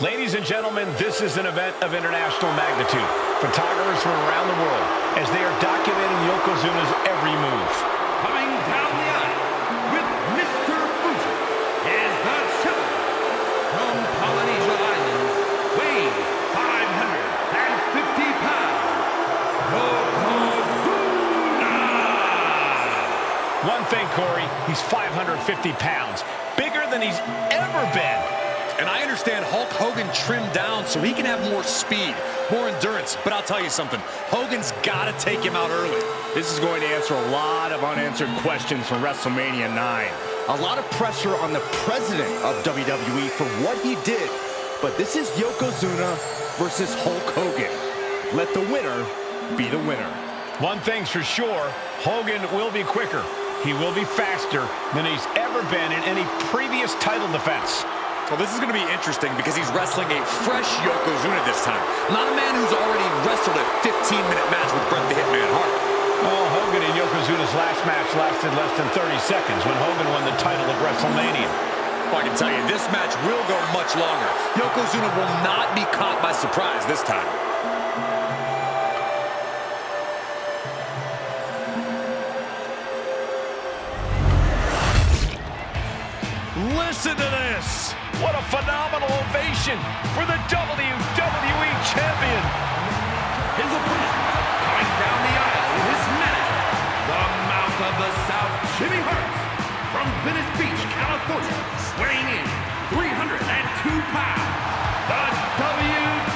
Ladies and gentlemen, this is an event of international magnitude. Photographers from around the world as they are documenting Yokozuna's every move. Coming down the aisle with Mr. Fuji is the champion from Polynesia Islands, weighing 550 pounds, Yokozuna! One thing, Corey, he's 550 pounds, bigger than he's ever been. And I understand Hulk Hogan trimmed down so he can have more speed, more endurance. But I'll tell you something, Hogan's got to take him out early. This is going to answer a lot of unanswered questions from WrestleMania 9. A lot of pressure on the president of WWE for what he did. But this is Yokozuna versus Hulk Hogan. Let the winner be the winner. One thing's for sure, Hogan will be quicker. He will be faster than he's ever been in any previous title defense. Well, this is going to be interesting because he's wrestling a fresh Yokozuna this time. Not a man who's already wrestled a 15-minute match with Bret the Hitman Hart. Well, Hogan and Yokozuna's last match lasted less than 30 seconds when Hogan won the title at WrestleMania. Well, I can tell you, this match will go much longer. Yokozuna will not be caught by surprise this time. Listen to this. What a phenomenal ovation for the WWE Champion. His opponent, coming down the aisle with his manager, the Mouth of the South, Jimmy Hart, from Venice Beach, California, weighing in 302 pounds, the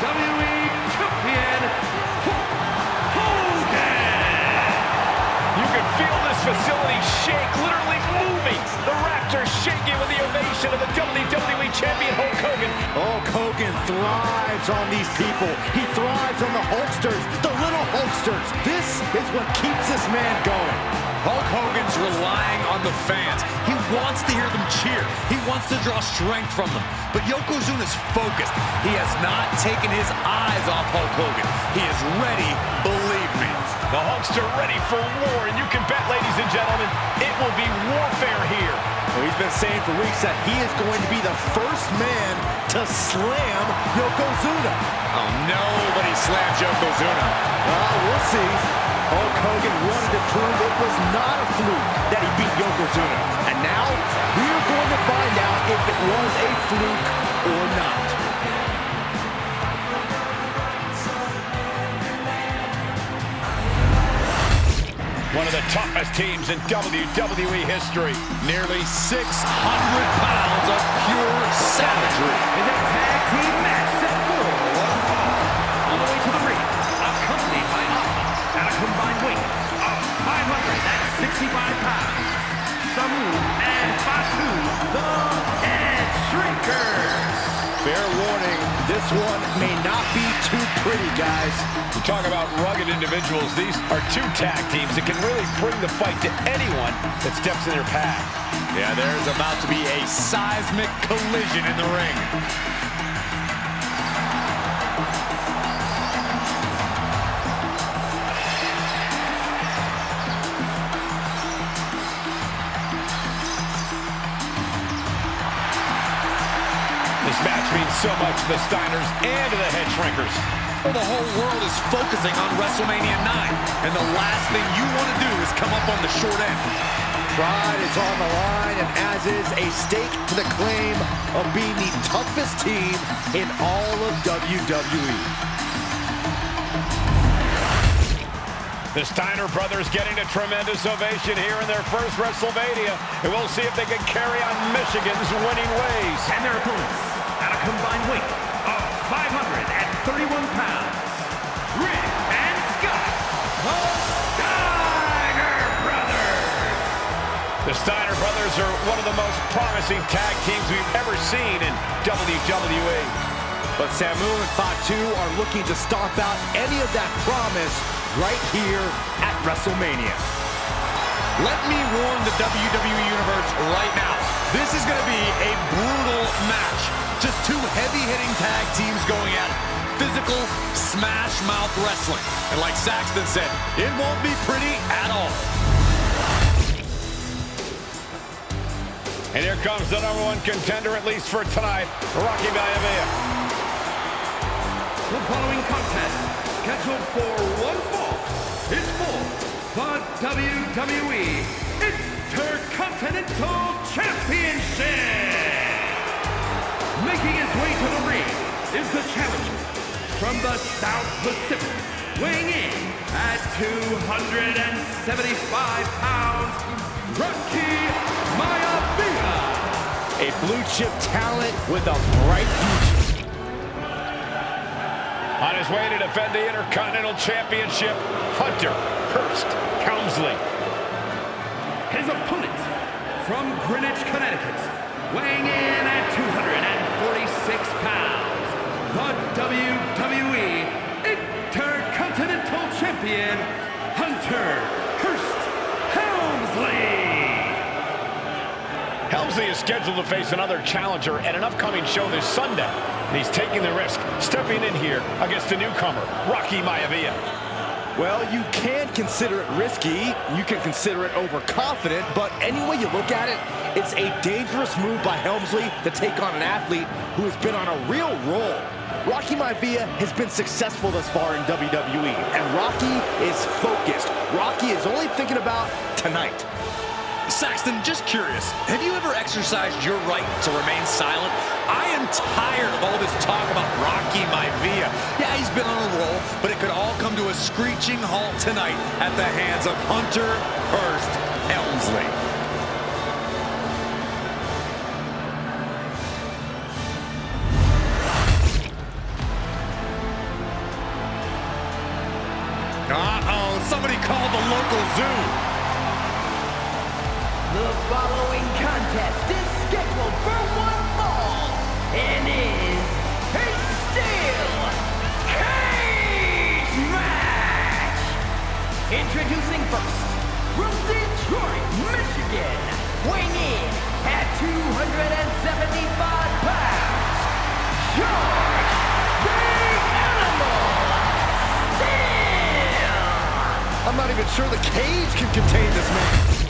WWE Champion, Hulk Hogan. You can feel this facility shake, literally moving. The Raptors shaking with the ovation of the WWE Champion, Hulk Hogan. Hulk Hogan thrives on these people. He thrives on the Hulksters, the little Hulksters. This is what keeps this man going. Hulk Hogan's relying on the fans. He wants to hear them cheer. He wants to draw strength from them. But Yokozuna's focused. He has not taken his eyes off Hulk Hogan. He is ready, believe me. The Hulkster ready for war, and you can bet, ladies and gentlemen, it will be warfare here. Well, he's been saying for weeks that he is going to be the first man to slam Yokozuna. Oh, nobody slams Yokozuna. We'll see. Hulk Hogan wanted to prove it was not a fluke that he beat Yokozuna. And now, we're going to find out if it was a fluke or not. One of the toughest teams in WWE history. Nearly 600 pounds of pure savagery. Is a tag team match set for one fall. All the way to the ring, accompanied by Alpha at a combined weight of 565 pounds. Samoan and Fatu, the Headshrinkers. Fair warning, this one may not be too pretty, guys. You talk about rugged individuals. These are two tag teams that can really bring the fight to anyone that steps in their path. Yeah, there's about to be a seismic collision in the ring. This match means so much to the Steiners and to the Headshrinkers. Well, the whole world is focusing on WrestleMania 9, and the last thing you want to do is come up on the short end. Pride is on the line, and as is a stake to the claim of being the toughest team in all of WWE. The Steiner brothers getting a tremendous ovation here in their first WrestleMania, and we'll see if they can carry on Michigan's winning ways. And their opponents, at a combined weight of 531 pounds, Rick and Scott, the Steiner brothers. The Steiner brothers are one of the most promising tag teams we've ever seen in WWE. But Samu and Fatu are looking to stomp out any of that promise right here at WrestleMania. Let me warn the WWE Universe right now. This is going to be a brutal match. Just two heavy-hitting tag teams going at it. Physical, smash-mouth wrestling. And like Saxton said, it won't be pretty at all. And here comes the #1 contender, at least for tonight, Rocky Maivia. following contest, scheduled for one fall, is for the WWE Intercontinental Championship. Making his way to the ring is the challenger from the South Pacific, weighing in at 275 pounds, Maivia. A blue-chip talent with a bright future. On his way to defend the Intercontinental Championship, Hunter Hearst Helmsley. His opponent from Greenwich, Connecticut, weighing in at 246 pounds, the WWE Intercontinental Champion, Hunter Hearst Helmsley. Helmsley is scheduled to face another challenger at an upcoming show this Sunday. And he's taking the risk, stepping in here against a newcomer, Maivia. Well, you can consider it risky, you can consider it overconfident, but any way you look at it, it's a dangerous move by Helmsley to take on an athlete who has been on a real roll. Maivia has been successful thus far in WWE, and Rocky is focused. Rocky is only thinking about tonight. Saxton, just curious, have you ever exercised your right to remain silent? I am tired of all this talk about Maivia. Yeah, he's been on a roll, but it could all come to a screeching halt tonight at the hands of Hunter Hearst Helmsley. Uh-oh, somebody called the local zoo. The following contest is scheduled for one fall and is a steel cage match. Introducing first, from Detroit, Michigan, weighing in at 275 pounds, George the Animal Steel. I'm not even sure the cage can contain this man.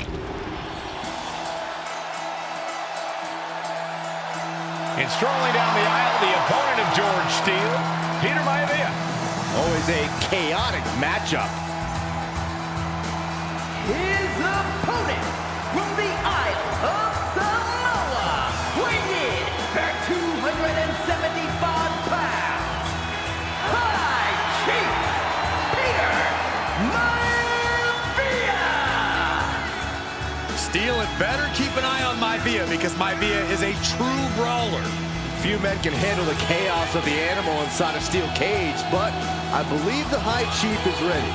And strolling down the aisle, the opponent of George Steele, Maivia. Always a chaotic matchup. His opponent from the Isle of Samoa, weighing in at 275 pounds, High Chief Peter Maivia. Steele had better keep an eye on Maivia because Maivia is a true brawler. Few men can handle the chaos of the animal inside a steel cage, but I believe the High Chief is ready.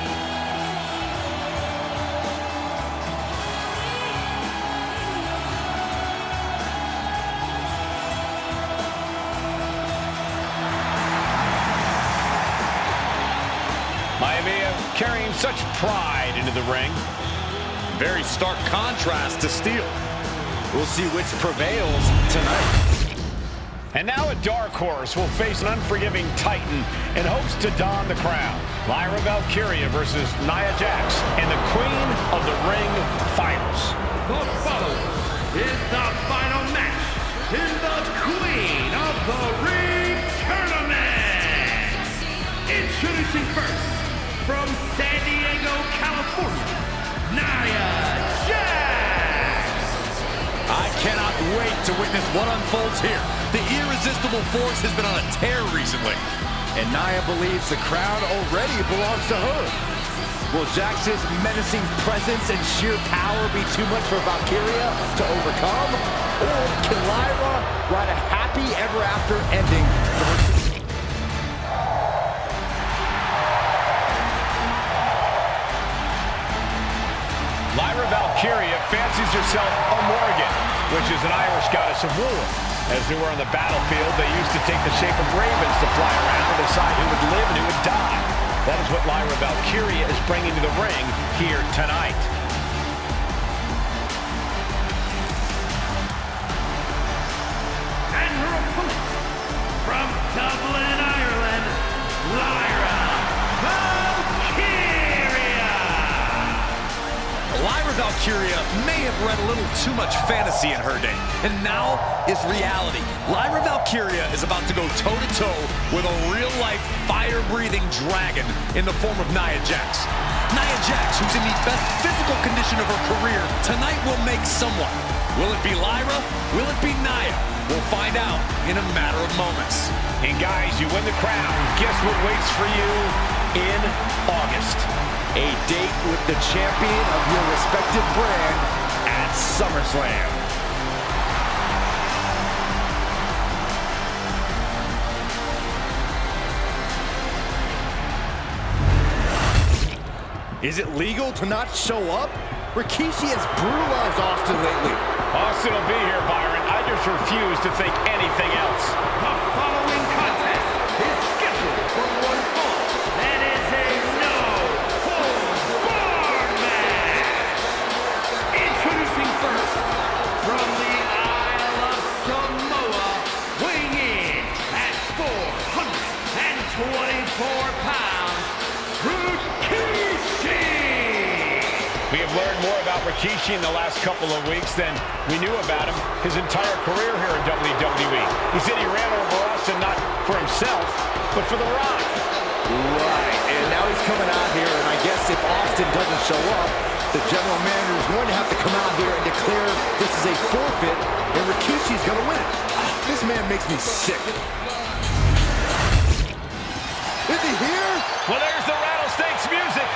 Maivia carrying such pride into the ring. Very stark contrast to Steele. We'll see which prevails tonight. And now a dark horse will face an unforgiving titan in hopes to don the crown. Lyra Valkyria versus Nia Jax and the Queen of the Ring Finals. The following is the final match in the Queen of the Ring Tournament. Introducing first, from San Diego, California, Nia Jax. I cannot wait to witness what unfolds here. The irresistible force has been on a tear recently. And Nia believes the crown already belongs to her. Will Jax's menacing presence and sheer power be too much for Valkyria to overcome? Or can Lyra write a happy ever after ending for her? Lyra Valkyria fancies herself a Morgan, which is an Irish goddess of war. As they were on the battlefield, they used to take the shape of ravens to fly around and decide who would live and who would die. That is what Lyra Valkyria is bringing to the ring here tonight. And her opponent, from Dublin, Ireland, Lyra Valkyria. Lyra Valkyria may may have read a little too much fantasy in her day, and now is reality. Lyra Valkyria is about to go toe-to-toe with a real-life, fire-breathing dragon in the form of Nia Jax. Nia Jax, who's in the best physical condition of her career, tonight will make someone. Will it be Lyra? Will it be Nia? We'll find out in a matter of moments. And guys, you win the crown. Guess what waits for you in August? A date with the champion of your respective brand at SummerSlam. Is it legal to not show up? Rikishi has brutalized Austin lately. Austin will be here, Byron. I just refuse to think anything else. The following contest is scheduled for one fall and is a no-holds-barred match. Introducing first, from the Isle of Samoa, weighing in at 424 pounds, Rikishi. We have learned more about Rikishi in the last couple of weeks than we knew about him his entire career here in WWE. He said he ran over Austin not for himself, but for The Rock. Right, and now he's coming out here, and I guess if Austin doesn't show up, the general manager is going to have to come out here and declare this is a forfeit, and Rikishi's going to win it. This man makes me sick. Is he here? Well, there's the Rattlesnakes music.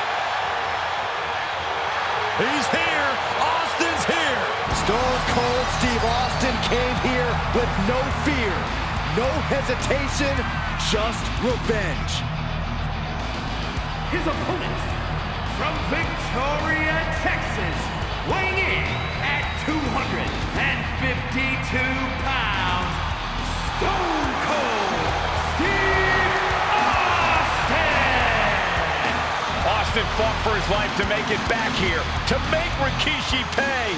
He's here! Austin's here! Stone Cold Steve Austin came here with no fear, no hesitation, just revenge. His opponent, from Victoria, Texas, weighing in at 252 pounds, Stone Cold Steve Austin! Austin fought for his life to make it back here, to make Rikishi pay.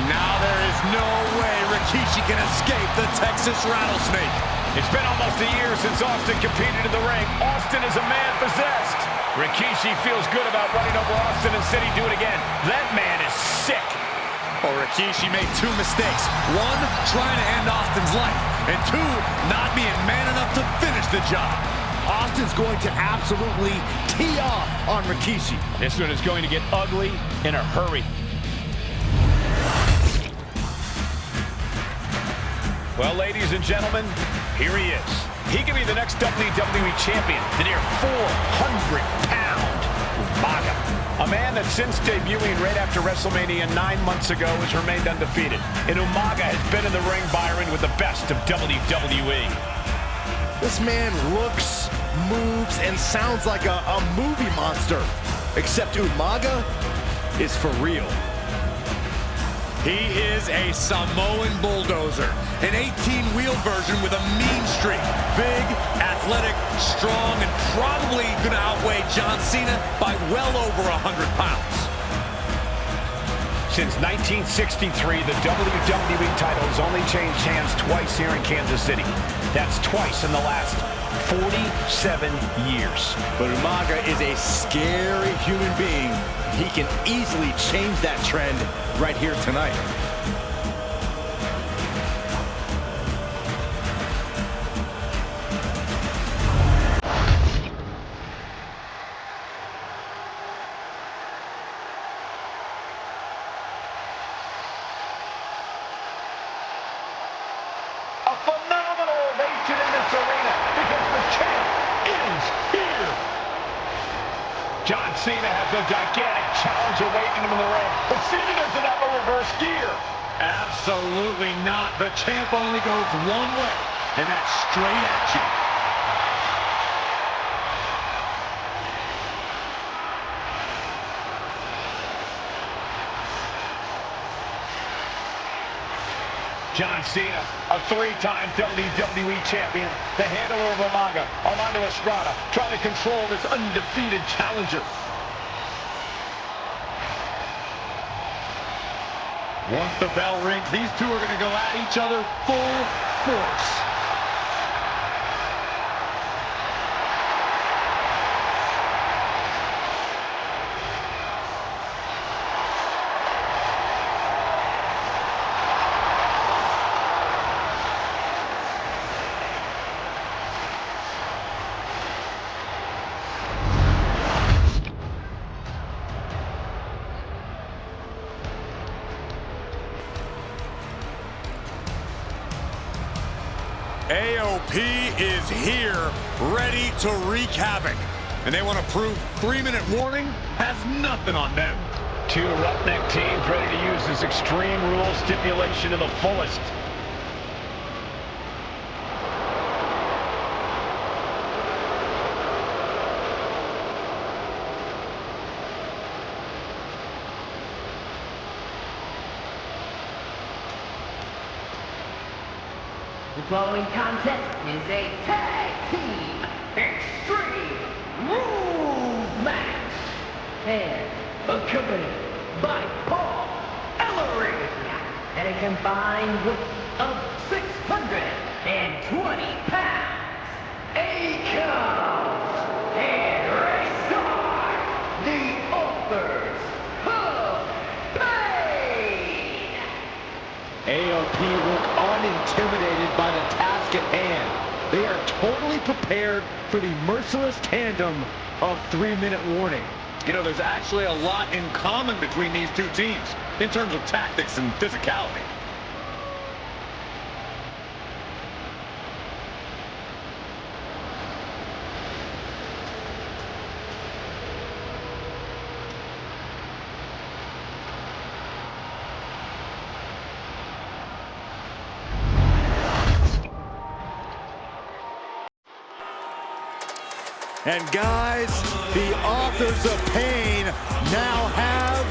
Now there is no way Rikishi can escape the Texas Rattlesnake. It's been almost a year since Austin competed in the ring. Austin is a man possessed. Rikishi feels good about running over Austin and said he'd do it again. That man is sick. Well, Rikishi made two mistakes. One, trying to end Austin's life. And two, not being man enough to finish the job. Austin's going to absolutely tee off on Rikishi. This one is going to get ugly in a hurry. Well, ladies and gentlemen, here he is. He could be the next WWE champion, the near 400-pound Umaga. A man that since debuting right after WrestleMania 9 months ago has remained undefeated. And Umaga has been in the ring, Byron, with the best of WWE. This man looks, moves, and sounds like a movie monster. Except Umaga is for real. He is a Samoan bulldozer, an 18-wheel version with a mean streak. Big, athletic, strong, and probably going to outweigh John Cena by well over 100 pounds. Since 1963, the WWE title has only changed hands twice here in Kansas City. That's twice in the last 47 years. But Umaga is a scary human being. He can easily change that trend right here tonight. A phenomenal ovation in this arena because the champ is here. John Cena has a gigantic challenge awaiting him in the ring, but Cena doesn't have a reverse gear. Absolutely not. The champ only goes one way, and that's straight at you. John Cena, a three-time WWE champion, the handler of Umaga, Armando Estrada, trying to control this undefeated challenger. Once the bell rings, these two are going to go at each other full force. AOP is here, ready to wreak havoc. And they want to prove 3-minute warning has nothing on them. Two roughneck teams ready to use this extreme rule stipulation to the fullest. The following contest is a tag team extreme rules match and accompanied by Paul Ellering at a combined weight of 620 pounds. Akon and Rexar, the authors of pain. AOP look unintimidated by the task at hand. They are totally prepared for the merciless tandem of 3-minute warning. You know, there's actually a lot in common between these two teams in terms of tactics and physicality. And guys, the authors of pain now have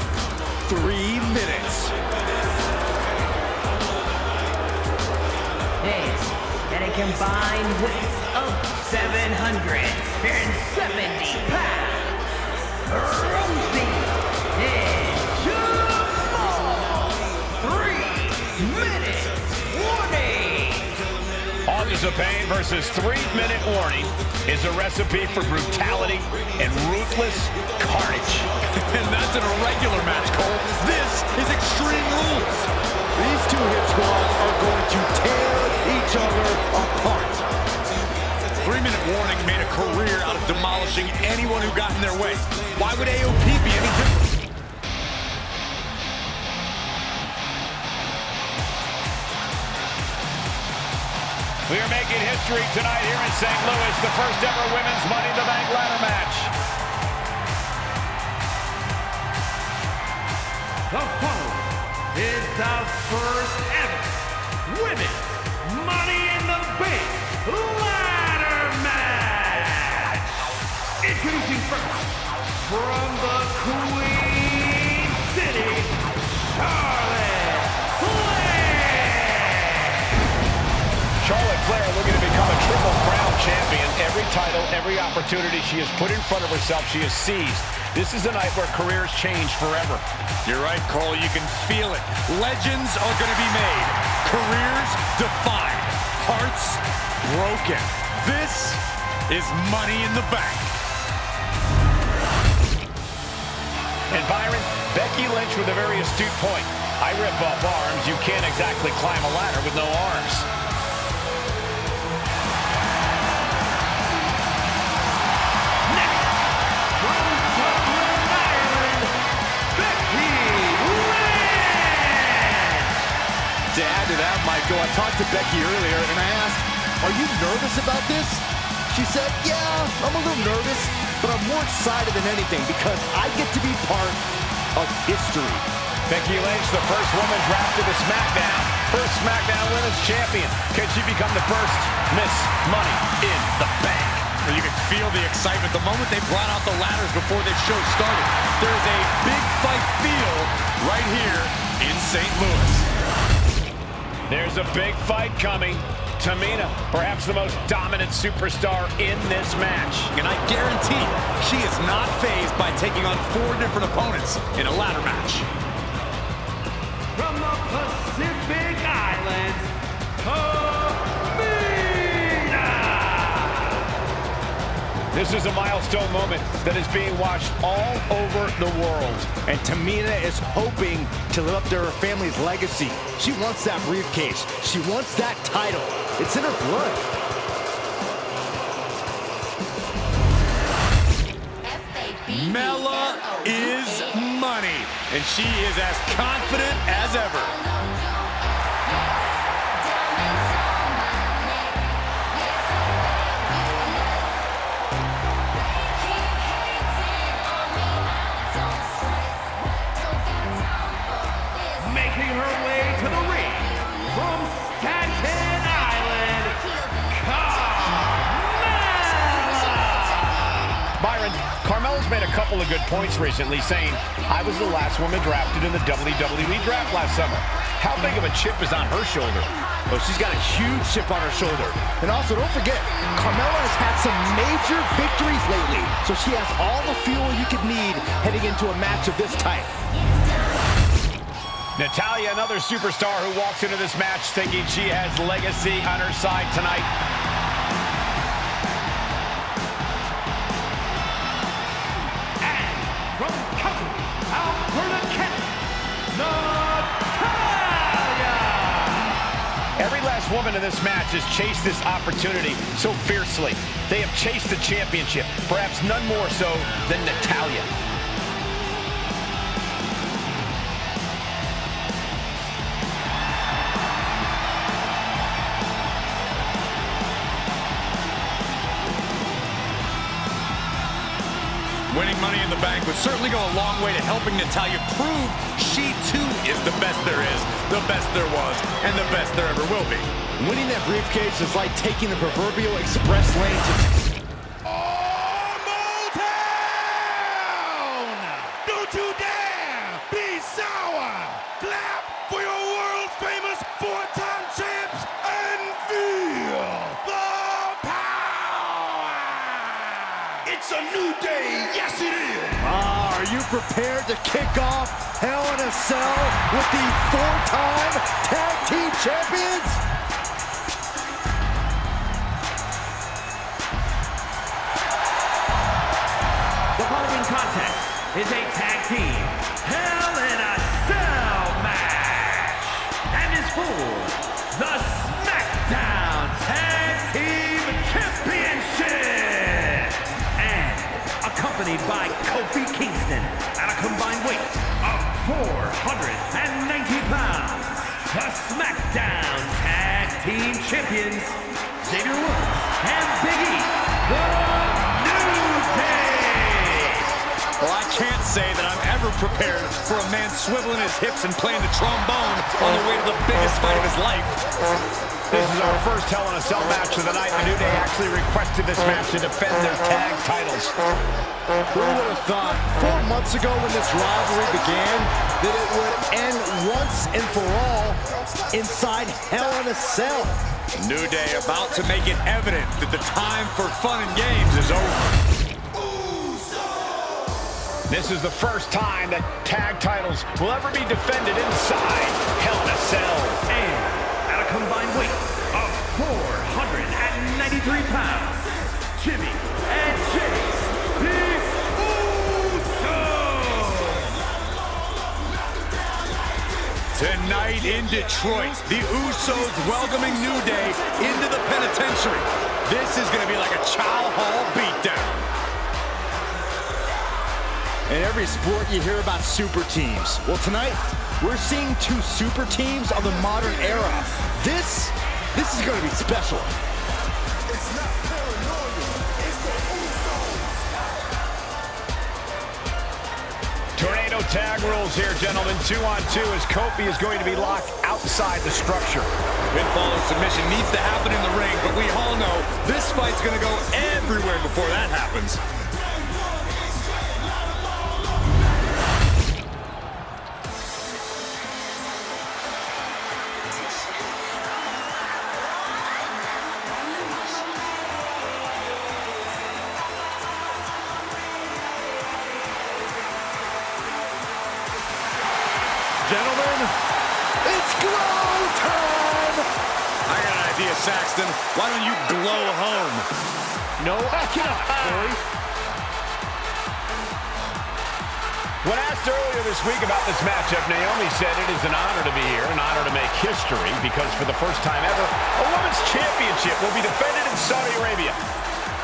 3 minutes. This at a combined weight of 770 pounds. Rosie and Jamal. 3-minute warning. Authors of Pain versus 3-minute warning is a recipe for brutality and ruthless carnage. And that's an irregular match, Cole. This is Extreme Rules. These two hit squads are going to tear each other apart. 3-minute warning made a career out of demolishing anyone who got in their way. Why would AOP be any different? We are making history tonight here in St. Louis, the first ever women's Money in the Bank ladder match. The following is the first ever Women's Money in the Bank ladder match. Introducing first, from the Queen City, Charlotte Flair. Charlotte Flair looking to become a Triple Crown champion. Every title, every opportunity she has put in front of herself, she has seized. This is a night where careers change forever. You're right, Cole. You can feel it. Legends are going to be made. Careers defined. Hearts broken. This is Money in the Bank. And Byron, Becky Lynch with a very astute point. I rip off arms. You can't exactly climb a ladder with no arms. To add to that, Michael, I talked to Becky earlier and I asked, are you nervous about this? She said, yeah, I'm a little nervous, but I'm more excited than anything because I get to be part of history. Becky Lynch, the first woman drafted to SmackDown, first SmackDown Women's Champion. Can she become the first Miss Money in the Bank? You can feel the excitement the moment they brought out the ladders before the show started. There is a big fight feel right here in St. Louis. There's a big fight coming. Tamina, perhaps the most dominant superstar in this match. And I guarantee she is not fazed by taking on 4 different opponents in a ladder match. From the Pacific Islands, Tamina! This is a milestone moment that is being watched all over the world. And Tamina is hoping to live up to her family's legacy. She wants that briefcase. She wants that title. It's in her blood. Mella is money, and she is as confident as ever. making her way to the ring from Staten Island, Byron, Carmelo's made a couple of good points recently, saying, I was the last woman drafted in the WWE draft last summer. How big of a chip is on her shoulder? Oh, she's got a huge chip on her shoulder. And also, don't forget, Carmelo has had some major victories lately, so she has all the fuel you could need heading into a match of this type. Natalya, another superstar who walks into this match thinking she has legacy on her side tonight. from Calgary, Alberta, Canada, Natalya! Every last woman in this match has chased this opportunity so fiercely. They have chased the championship, perhaps none more so than Natalya. Winning Money in the Bank would certainly go a long way to helping Natalya prove she too is the best there is, the best there was, and the best there ever will be. Winning that briefcase is like taking the proverbial express lane to... Don't you dare be sour! Clap for your world-famous four-time champs and feel the power! It's a new day, yes it is! Are you prepared to kick off Hell in a Cell with the four-time tag team champions? The following contest is a tag team Hell in a Cell match and is for the SmackDown Tag Team Championship and accompanied by Kofi Kingston at a combined weight of 490 pounds. The SmackDown Tag Team Champions Xavier Woods and Big E, the New Day. Well, I can't say that I'm ever prepared for a man swiveling his hips and playing the trombone on the way to the biggest fight of his life. This is our first Hell in a Cell match of the night. The New Day actually requested this match to defend their tag titles. Who would have thought 4 months ago when this rivalry began that it would end once and for all inside Hell in a Cell? New Day about to make it evident that the time for fun and games is over. This is the first time that tag titles will ever be defended inside Hell in a Cell. And at a combined weight of 493 pounds, Jimmy and Jay, the Usos! Tonight in Detroit, the Usos welcoming New Day into the penitentiary. This is going to be like a Chow Hall beatdown. In every sport, you hear about super teams. Well, tonight, we're seeing 2 super teams of the modern era. This is going to be special. Tornado tag rules here, gentlemen. 2-on-2 as Kofi is going to be locked outside the structure. Pinfall and submission needs to happen in the ring, but we all know this fight's going to go everywhere before that happens. Gentlemen, it's glow time! I got an idea, Saxton. Why don't you glow home? No, get up, Corey. When asked earlier this week about this matchup, Naomi said it is an honor to be here, an honor to make history, because for the first time ever, a women's championship will be defended in Saudi Arabia.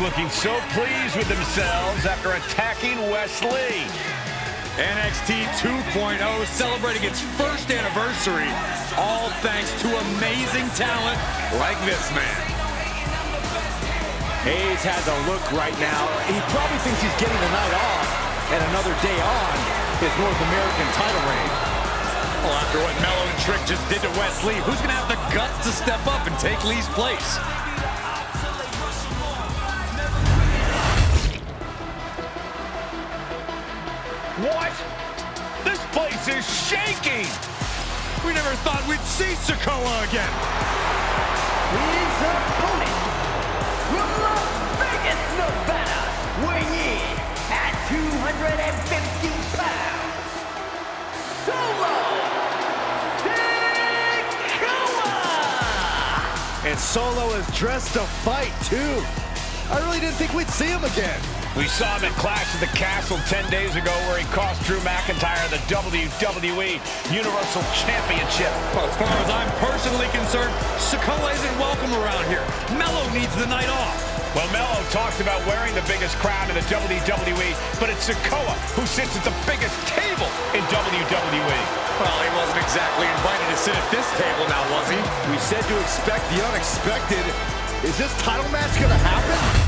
looking so pleased with themselves after attacking Wesley. NXT 2.0 celebrating its first anniversary, all thanks to amazing talent like this man. Hayes has a look right now. He probably thinks he's getting the night off and another day on his North American title reign. Well, after what Melo and Trick just did to Wesley, who's going to have the guts to step up and take Lee's place? What? This place is shaking! We never thought we'd see Sikoa again. His opponent from Las Vegas, Nevada, weighing in at 250 pounds, Solo Sikoa! And Solo is dressed to fight, too. I really didn't think we'd see him again. We saw him at Clash at the Castle 10 days ago where he cost Drew McIntyre the WWE Universal Championship. Well, as far as I'm personally concerned, Sikoa isn't welcome around here. Melo needs the night off. Well, Melo talks about wearing the biggest crown in the WWE, but it's Sikoa who sits at the biggest table in WWE. Well, he wasn't exactly invited to sit at this table now, was he? We said to expect the unexpected. Is this title match gonna happen?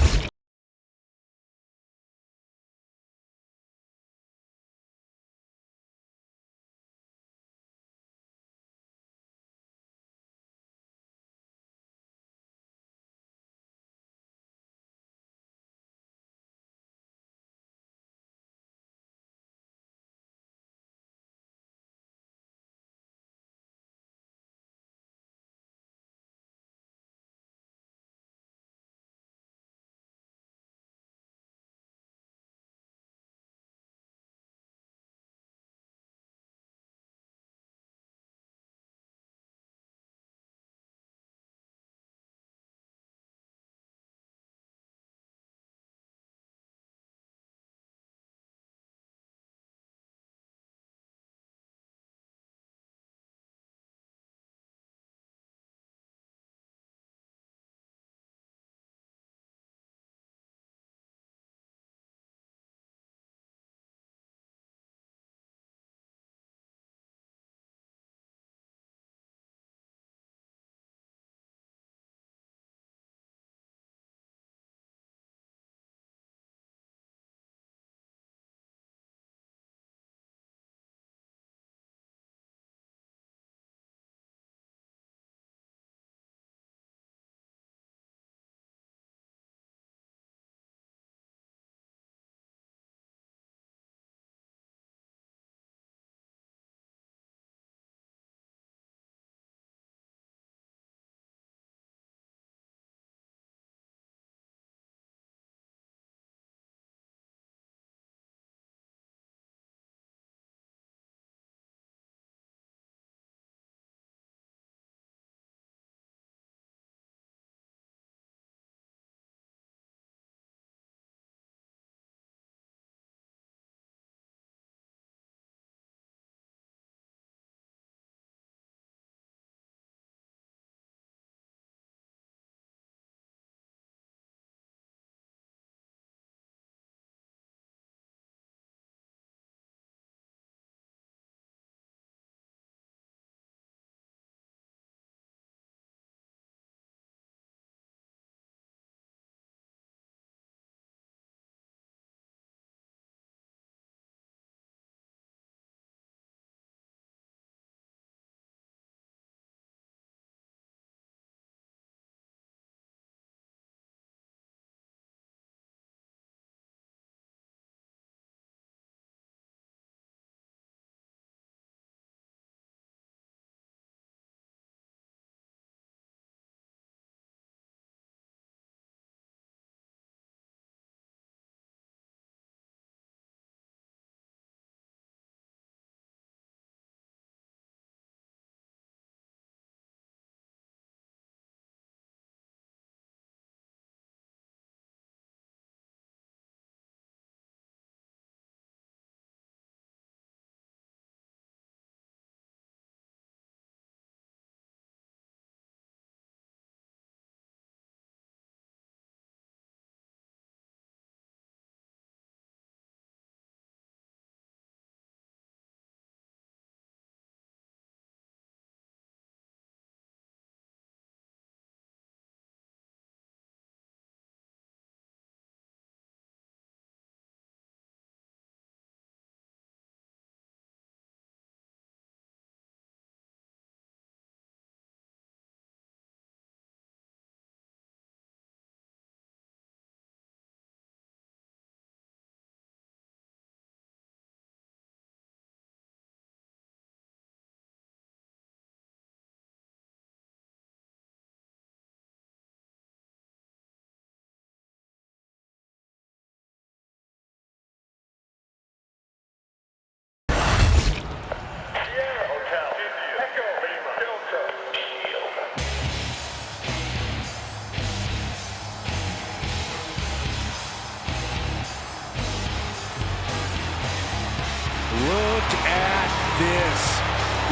Look at this.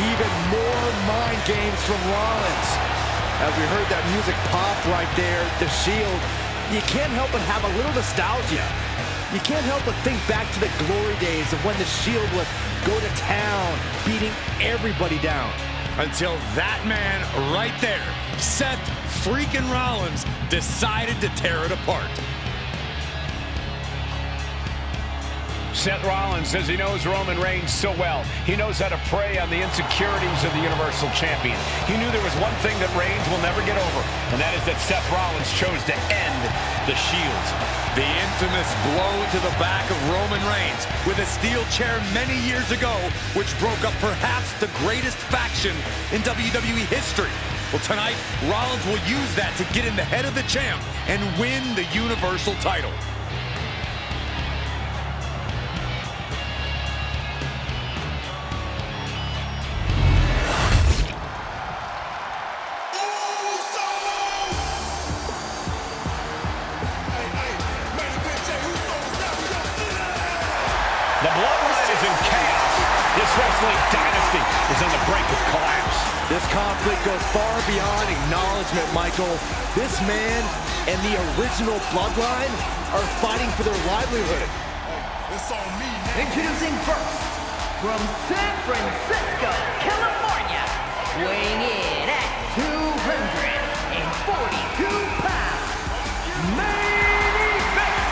Even more mind games from Rollins. As we heard that music pop right there, the Shield, you can't help but have a little nostalgia. You can't help but think back to the glory days of when the Shield would go to town, beating everybody down. Until that man right there, Seth freaking Rollins, decided to tear it apart. Seth Rollins says he knows Roman Reigns so well. He knows how to prey on the insecurities of the Universal Champion. He knew there was one thing that Reigns will never get over, and that is that Seth Rollins chose to end the Shield. The infamous blow to the back of Roman Reigns with a steel chair many years ago, which broke up perhaps the greatest faction in WWE history. Well, tonight, Rollins will use that to get in the head of the champ and win the Universal title. The Bloodline is in chaos. This wrestling dynasty is on the brink of collapse. This conflict goes far beyond acknowledgement, Michael. This man and the original Bloodline are fighting for their livelihood. Introducing first, from San Francisco, California, weighing in at 242 pounds, main event,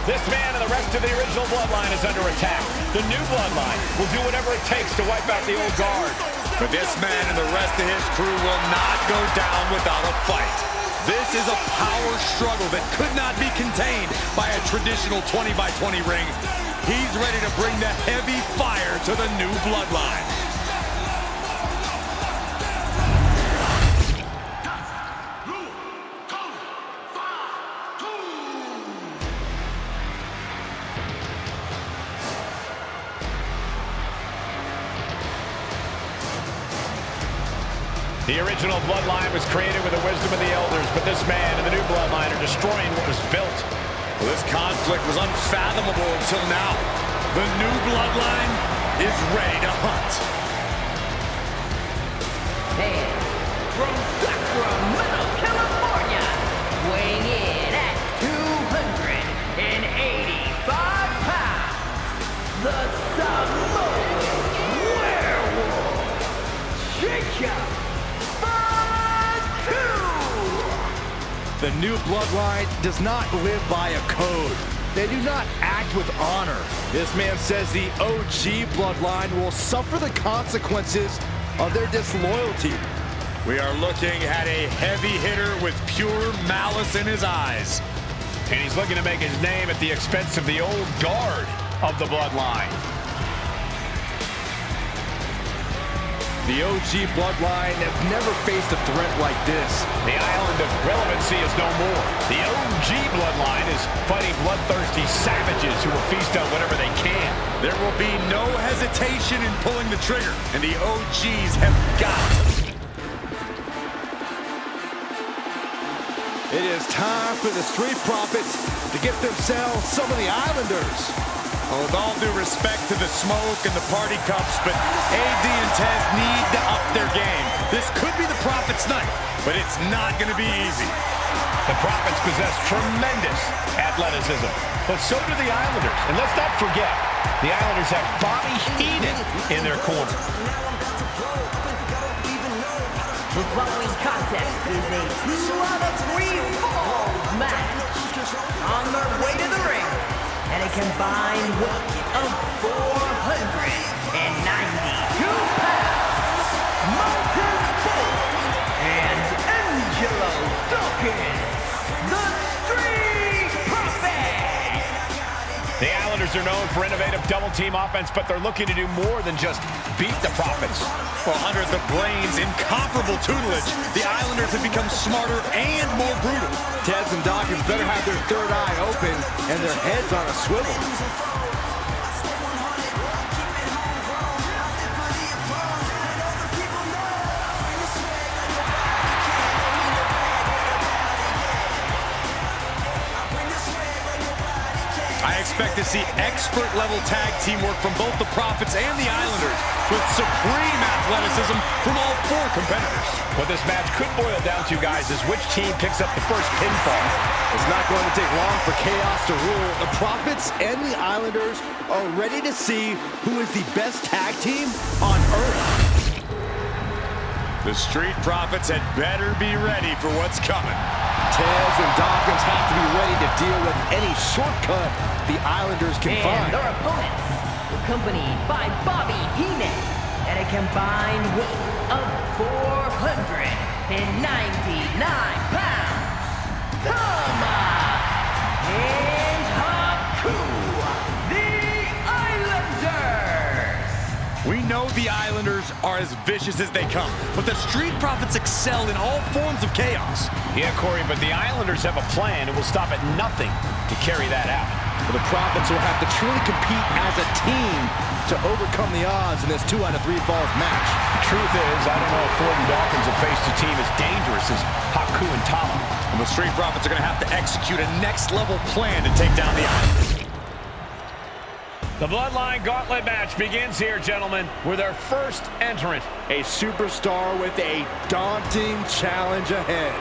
This man and the rest of the original Bloodline is under attack. The new Bloodline will do whatever it takes to wipe out the old guard. But this man and the rest of his crew will not go down without a fight. This is a power struggle that could not be contained by a traditional 20-by-20 ring. He's ready to bring the heavy fire to the new Bloodline. The original Bloodline was created with the wisdom of the elders, but this man and the new Bloodline are destroying what was built. Well, this conflict was unfathomable until now. The new Bloodline is ready to hunt. And from Sacramento, California, weighing in at 285 pounds, the Samoan werewolf, Jacob. The new Bloodline does not live by a code. They do not act with honor. This man says the OG Bloodline will suffer the consequences of their disloyalty. We are looking at a heavy hitter with pure malice in his eyes. And he's looking to make his name at the expense of the old guard of the Bloodline. The OG Bloodline have never faced a threat like this. The island of relevancy is no more. The OG Bloodline is fighting bloodthirsty savages who will feast on whatever they can. There will be no hesitation in pulling the trigger, and the OGs have got to. It is time for the Street Profits to get themselves some of the Islanders. Well, with all due respect to the smoke and the party cups, but AD and Tez need to up their game. This could be the Profits' night, but it's not going to be easy. The Profits possess tremendous athleticism, but so do the Islanders. And let's not forget, the Islanders have Bobby Heenan in their corner. The following contest is a 2-out-of-3 falls match. On their way to the ring, and a combined weight of 492 pounds, Mountain Ford and Angelo Dawkins, the Street Profits. The Islanders are known for innovative double-team offense, but they're looking to do more than just beat the Profits. Well, under the Blaine's incomparable tutelage, the Islanders have become smarter and more brutal. Tez and Dawkins better have their third eye open and their heads on a swivel. expect to see expert-level tag teamwork from both the Profits and the Islanders, with supreme athleticism from all 4 competitors. What this match could boil down to, guys, is which team picks up the first pinfall. It's not going to take long for chaos to rule. The Profits and the Islanders are ready to see who is the best tag team on Earth. The Street Profits had better be ready for what's coming. Tez and Dawkins have to be ready to deal with any shortcut the Islanders can And find. their opponents, accompanied by Bobby Heenan, and a combined weight of 499 pounds, Tama and Haku, the Islanders. We know the Islanders are as vicious as they come, but the Street Profits excel in all forms of chaos. Yeah, Corey, but the Islanders have a plan and will stop at nothing to carry that out. Well, the Profits will have to truly compete as a team to overcome the odds in this 2 out of 3 falls match. The truth is, I don't know if Ford and Dawkins have faced a team as dangerous as Haku and Tama. And the Street Profits are going to have to execute a next-level plan to take down the Islanders. The Bloodline Gauntlet match begins here, gentlemen, with our first entrant. A superstar with a daunting challenge ahead.